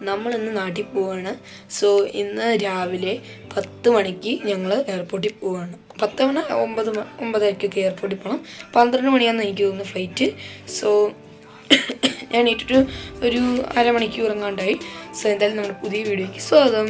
നമ്മൾ ഇന്ന് നാട്ടിൽ പോവാണ്. സോ ഇന്ന് രാവിലെ 10 മണിക്ക് ഞങ്ങൾ എയർപോർട്ടിൽ പോവാണ്. 10 മണി 9:30 എയർപോർട്ടിൽ പോകണം. 12 മണിയാണെന്ന് എനിക്ക് തോന്നുന്നു ഫ്ലൈറ്റ്. സോ ഞാൻ ഒരു അരമണിക്കൂർ ഇറങ്ങാണ്ടായി. സോ എന്തായാലും നമ്മുടെ പുതിയ വീഡിയോയ്ക്ക് സ്വാഗതം.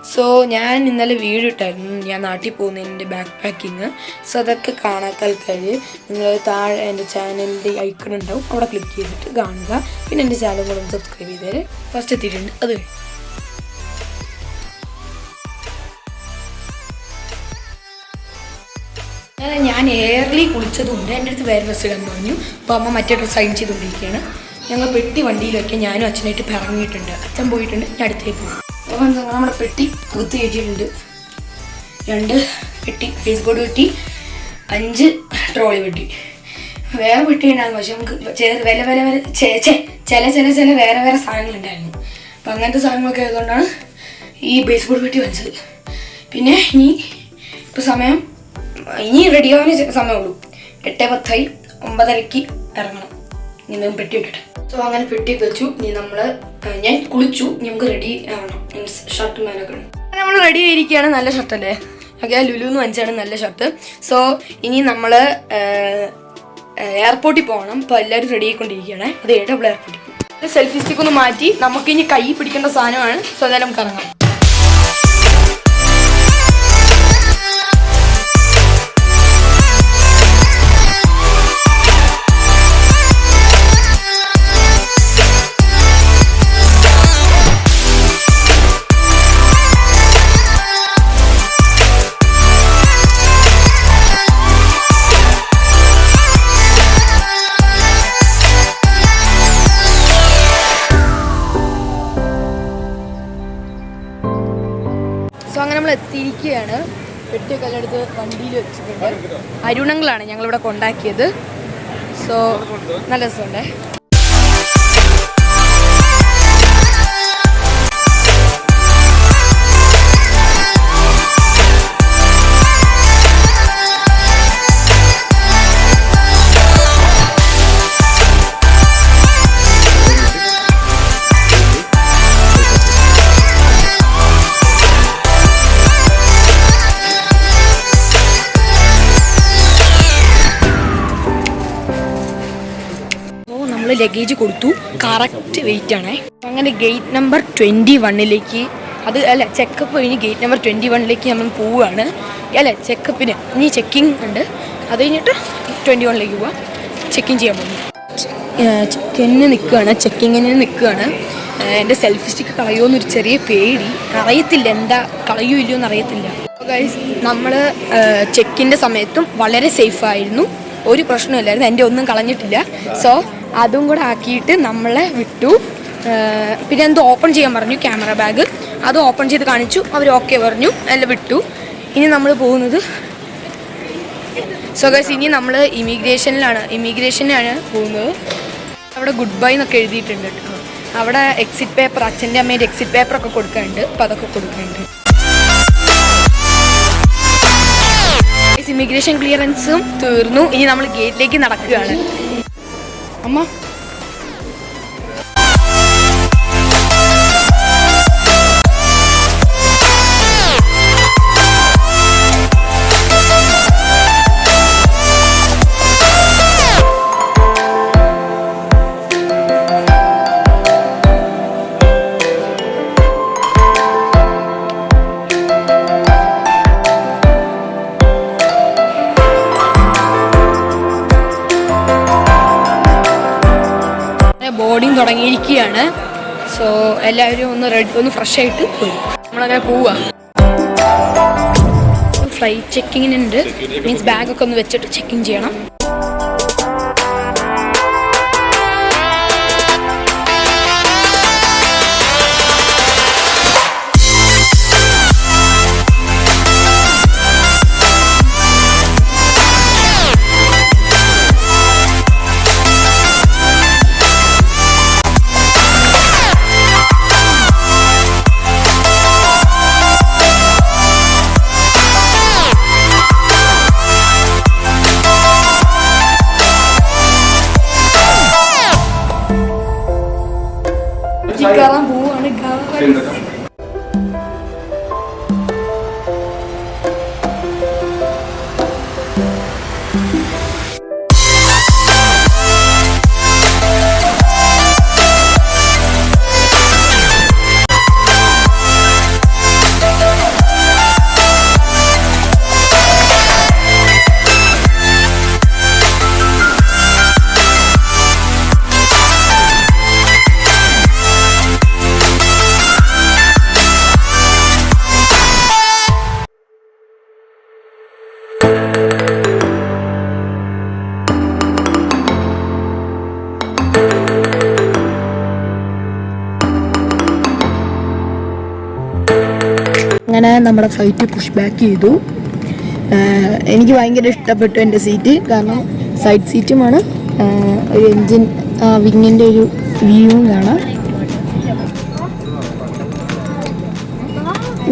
സോ ഞാൻ ഇന്നലെ വീഡിയോ ഇട്ടായിരുന്നു ഞാൻ നാട്ടിൽ പോകുന്നതിൻ്റെ ബാക്ക് പാക്കിങ്. സോ അതൊക്കെ കാണാത്ത ആൾക്കാർ നിങ്ങൾ താഴെ എൻ്റെ ചാനലിൻ്റെ ഐക്കൺ ഉണ്ടാവും, അവിടെ ക്ലിക്ക് ചെയ്തിട്ട് കാണുക. പിന്നെ എൻ്റെ ചാനൽ കൂടെ ഒന്ന് സബ്സ്ക്രൈബ് ചെയ്തേരെ. ഫസ്റ്റ് എത്തിയിട്ടുണ്ട്. അത് ഞാൻ എയർലി കുളിച്ചതുകൊണ്ട് എൻ്റെ അടുത്ത് വേറെ ഡ്രസ്സ് ഇടാൻ പറഞ്ഞു. അപ്പോൾ അമ്മ മറ്റേ ഡ്രസ്സ് അയൺ ചെയ്തുകൊണ്ടിരിക്കുകയാണ്. ഞങ്ങൾ പെട്ടി വണ്ടിയിലൊക്കെ ഞാനും അച്ഛനായിട്ട് ഇറങ്ങിയിട്ടുണ്ട്. അച്ഛൻ പോയിട്ടുണ്ട്, ഞാൻ അടുത്തേക്ക് പോകും. അപ്പം നമ്മുടെ പെട്ടി അകത്ത് കയറ്റിയിട്ടുണ്ട്. 2 പെട്ടി ഫേസ്ബോർഡ് പെട്ടി, 5 ട്രോളി പെട്ടി. വേറെ പെട്ടി ഉണ്ടായിരുന്നു, പക്ഷെ നമുക്ക് ചില വേറെ സാധനങ്ങളുണ്ടായിരുന്നു. അപ്പം അങ്ങനത്തെ സാധനങ്ങളൊക്കെ ആയതുകൊണ്ടാണ് ഈ ബേസ്ബോർഡ് പെട്ടി വാങ്ങിച്ചത്. പിന്നെ ഇപ്പോൾ സമയം ഇനി റെഡിയാവാൻ സമയമുള്ളൂ. 8:10 9:30 ഇറങ്ങണം. ഇനി പെട്ടി ഇട്ടിട്ട്. സോ അങ്ങനെ പെട്ടിയൊക്കെ വെച്ചു. ഇനി ഞാൻ കുളിച്ചു. ഇനി നമുക്ക് റെഡി ആവണം. മീൻസ് ഷർട്ടും മേലൊക്കെ നമ്മൾ റെഡി ആയിരിക്കുകയാണ്. നല്ല ഷർട്ടല്ലേ? ഓക്കെ, ലുലുന്ന് വാങ്ങിച്ചാണ് നല്ല ഷർട്ട്. സോ ഇനി നമ്മൾ എയർപോർട്ടിൽ പോകണം. അപ്പോൾ എല്ലാവരും റെഡി ആയിക്കൊണ്ടിരിക്കുകയാണ്. അത് നമ്മൾ എയർപോർട്ടിൽ പോകും. സെൽഫി സ്റ്റിക്ക് ഒന്ന് മാറ്റി നമുക്കിനി കൈ പിടിക്കേണ്ട സാധനമാണ്. സോ അതായത് നമുക്ക് ഇറങ്ങാം. സോ അങ്ങനെ നമ്മൾ എത്തിയിരിക്കുകയാണ്. പെട്ടിയൊക്കെ എടുത്ത് വണ്ടിയിൽ വെച്ചിട്ടുണ്ട്. അരുണങ്ങളാണ് ഞങ്ങളിവിടെ കൊണ്ടാക്കിയത്. സോ നല്ല രസമുണ്ട്. ലഗേജ് കൊടുത്തു. കറക്റ്റ് വെയിറ്റ് ആണേ. അങ്ങനെ ഗേറ്റ് നമ്പർ 21 ചെക്കപ്പ് കഴിഞ്ഞ് ഗേറ്റ് നമ്പർ 21 നമ്മൾ പോവുകയാണ്. ചെക്കപ്പിന് ഇനി ചെക്കിങ് ഉണ്ട്. അത് കഴിഞ്ഞിട്ട് 21 പോവാം. ചെക്കിങ് ചെയ്യാൻ പോകുന്നു. ചെക്കിങ്ങിന് നിൽക്കുകയാണ്. എൻ്റെ സെൽഫി സ്റ്റിക്ക് കളയുമെന്നൊരു ചെറിയ പേടി. അറിയത്തില്ല എന്താ കളയോ ഇല്ലയോ എന്ന് അറിയത്തില്ല. നമ്മൾ ചെക്കിൻ്റെ സമയത്തും വളരെ സേഫായിരുന്നു. ഒരു പ്രശ്നമില്ലായിരുന്നു. എൻ്റെ ഒന്നും കളഞ്ഞിട്ടില്ല. സോ അതും കൂടെ ആക്കിയിട്ട് നമ്മളെ വിട്ടു. പിന്നെ എന്തോ ഓപ്പൺ ചെയ്യാൻ പറഞ്ഞു ക്യാമറ ബാഗ്. അത് ഓപ്പൺ ചെയ്ത് കാണിച്ചു. അവർ ഓക്കെ പറഞ്ഞു, എല്ലാം വിട്ടു. ഇനി നമ്മൾ പോകുന്നത് സോ ഗൈസ് ഇനി നമ്മൾ ഇമിഗ്രേഷനാണ് പോകുന്നത്. അവിടെ ഗുഡ് ബൈ എന്നൊക്കെ എഴുതിയിട്ടുണ്ട് കേട്ടോ. അവിടെ എക്സിറ്റ് പേപ്പർ, അച്ഛൻ്റെ അമ്മേൻ്റെ എക്സിറ്റ് പേപ്പറൊക്കെ കൊടുക്കാനുണ്ട്. അപ്പോൾ അതൊക്കെ കൊടുക്കാനുണ്ട്. ഇമിഗ്രേഷൻ ക്ലിയറൻസും തീർന്നു. ഇനി നമ്മൾ ഗേറ്റിലേക്ക് നടക്കുകയാണ്. അമ്മ ബോർഡിങ് തുടങ്ങിയിരിക്കുകയാണ്. സോ എല്ലാവരും ഒന്ന് ഫ്രഷ് ആയിട്ട് പോയി. നമ്മളങ്ങനെ പോവുക. ഫ്ലൈറ്റ് ചെക്കിങ്ങിനുണ്ട്. മീൻസ് ബാഗൊക്കെ ഒന്ന് വെച്ചിട്ട് ചെക്കിങ് ചെയ്യണം. അങ്ങനെ നമ്മുടെ ഫ്ലൈറ്റ് പുഷ് ബാക്ക് ചെയ്തു. എനിക്ക് ഭയങ്കര ഇഷ്ടപ്പെട്ടു എൻ്റെ സീറ്റ്. കാരണം സൈഡ് സീറ്റുമാണ്, ഒരു എൻജിൻ വിങ്ങിൻ്റെ ഒരു വ്യൂവും കാണാം.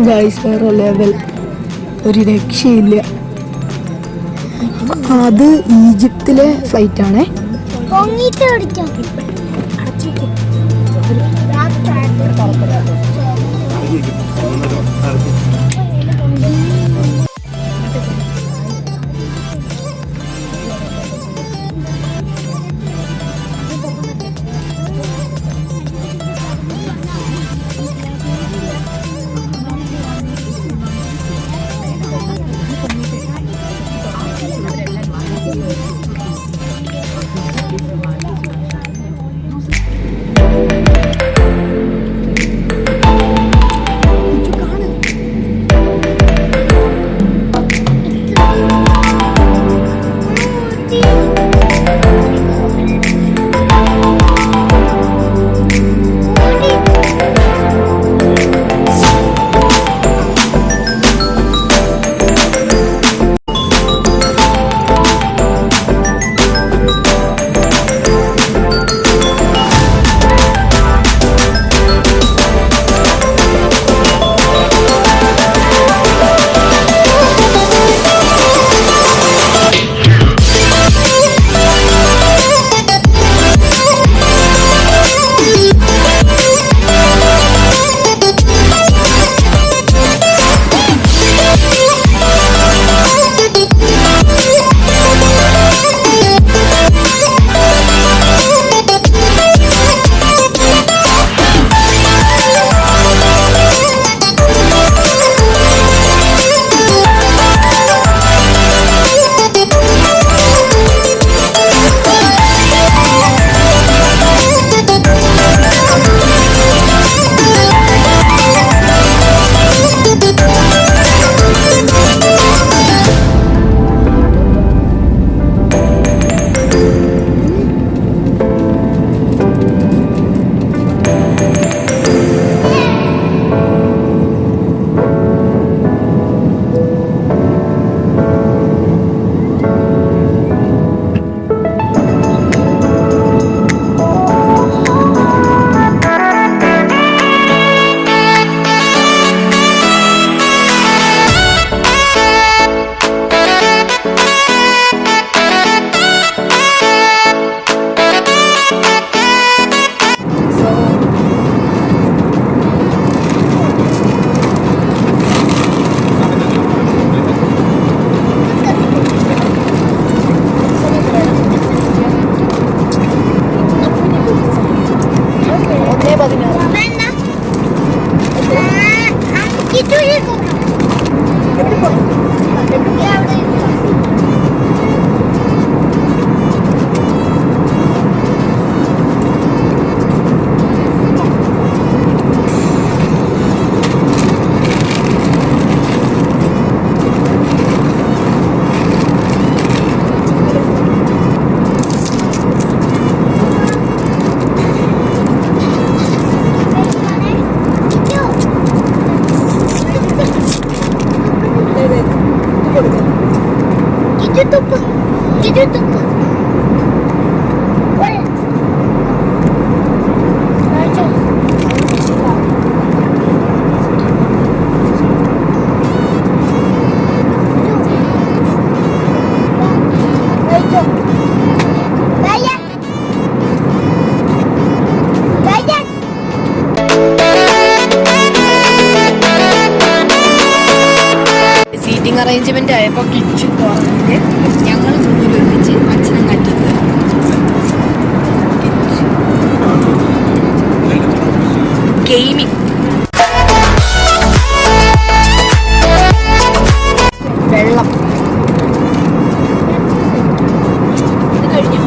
ഗൈസ് വേറെ ലെവൽ, ഒരു രക്ഷയില്ല. അത് ഈജിപ്തിലെ ഫ്ലൈറ്റാണേ. അപ്പോൾ കിച്ചൺ തുറന്നിട്ട് ഞങ്ങൾ മുന്നിൽ ഒരുമിച്ച് അച്ഛനും കാറ്റിട്ട് ഗെയിമിങ് വെള്ളം ഇത് കഴിഞ്ഞു.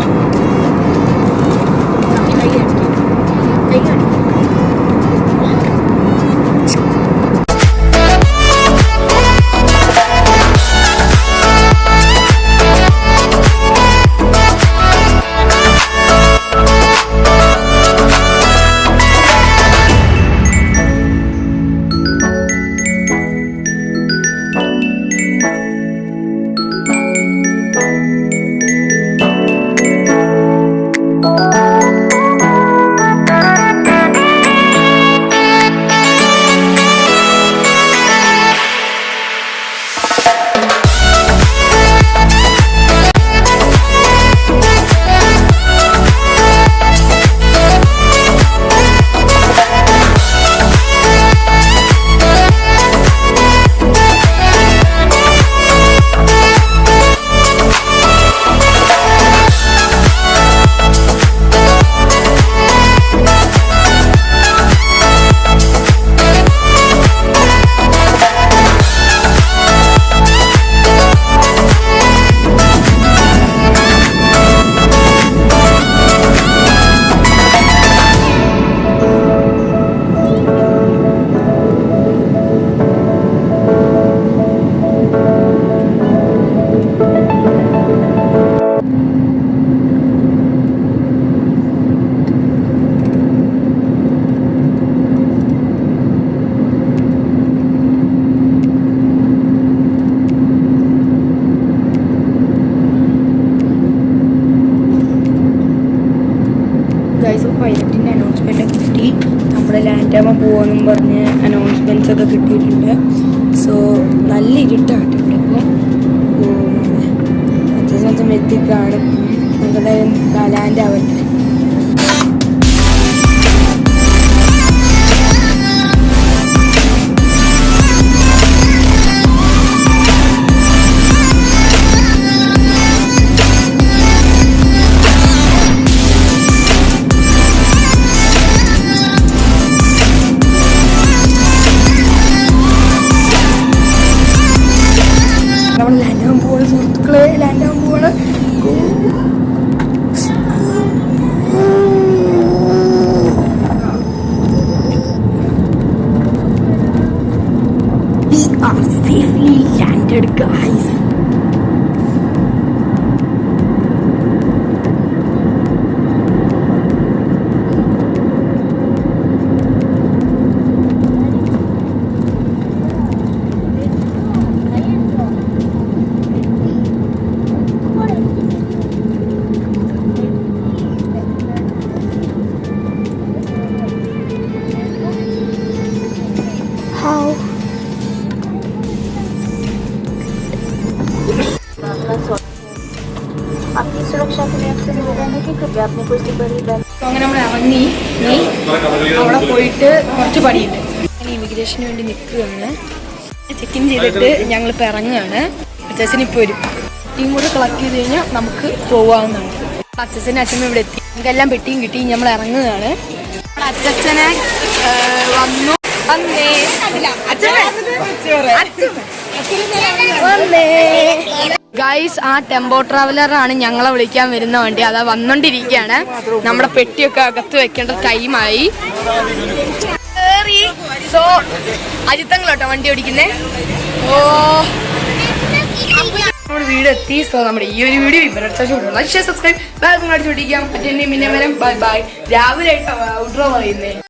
പൈലറ്റിൻ്റെ അനൗൺസ്മെൻ്റ് ഒക്കെ കിട്ടി. നമ്മുടെ ലാൻഡാവാൻ പോകാമെന്നും പറഞ്ഞ് അനൗൺസ്മെൻറ്റ്സ് ഒക്കെ കിട്ടിയിട്ടുണ്ട്. സോ നല്ല ഇരുട്ടാണ് ഇവിടെ ഇപ്പോൾ. അത്യാവശ്യം എത്തിക്കാണ് നമ്മുടെ ലാൻഡാവട്ടെ. നമ്മൾ ലാൻഡാവാൻ പോവാണ് സുഹൃത്തുക്കളെ, ലാൻഡാവാൻ പോവാണ്. We are safely landed, guys. अपनी सुरक्षा के लिए आपसे निवेदन है कि कृपया अपनी कुर्सी पर ही बैठ। അങ്ങനെ നമ്മൾ ഇറങ്ങി അവിടെ പോയിട്ട് കുറച്ച് പണിയുണ്ട്. ഇമിഗ്രേഷന് വേണ്ടി നിൽക്കുകയാണ്. ചെക്ക് ഇൻ ചെയ്തിട്ട് ഞങ്ങളിപ്പോൾ ഇറങ്ങുകയാണ്. അച്ഛൻ ഇപ്പോൾ വരും. ടീം കൂടെ കളക്ട് ചെയ്ത് കഴിഞ്ഞാൽ നമുക്ക് പോകാവുന്നതാണ്. അച്ഛനും അച്ഛനും ഇവിടെ എത്തി. നമുക്കെല്ലാം പെട്ടിയും കിട്ടി. നമ്മൾ ഇറങ്ങുകയാണ്. അച്ഛനെ വന്നു ഗൈസ്. ആ ടെമ്പോ ട്രാവലറാണ് ഞങ്ങളെ വിളിക്കാൻ വരുന്ന വണ്ടി. അതാ വന്നോണ്ടിരിക്കുകയാണ്. നമ്മുടെ പെട്ടിയൊക്കെ അകത്ത് വെക്കേണ്ട ടൈമായി. സോ അജിത്തങ്ങളോട്ടോ വണ്ടി ഓടിക്കുന്നേ. ഓ നമ്മുടെ വീടെത്തി. സോ നമ്മുടെ ഈ ഒരു വീഡിയോ സബ്സ്ക്രൈബ് അടിച്ചോട്ടിരിക്കാം. മറ്റേ പിന്നെ ബൈ ബൈ. രാവിലെ ഔട്ട്ഡോർ പറയുന്നേ.